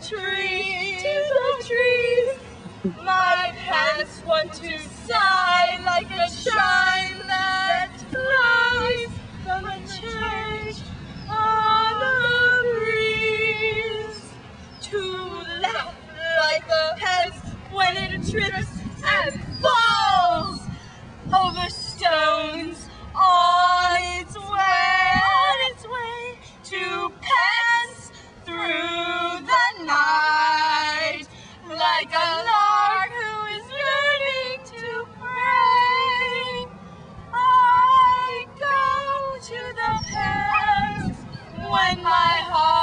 trees, to the trees. My pants want to sigh like a chime that flies from a church on a breeze. To laugh like a pants when it trips and falls over stones on its way to pants through the night, like a lark who is learning to pray. I go to the pants when my heart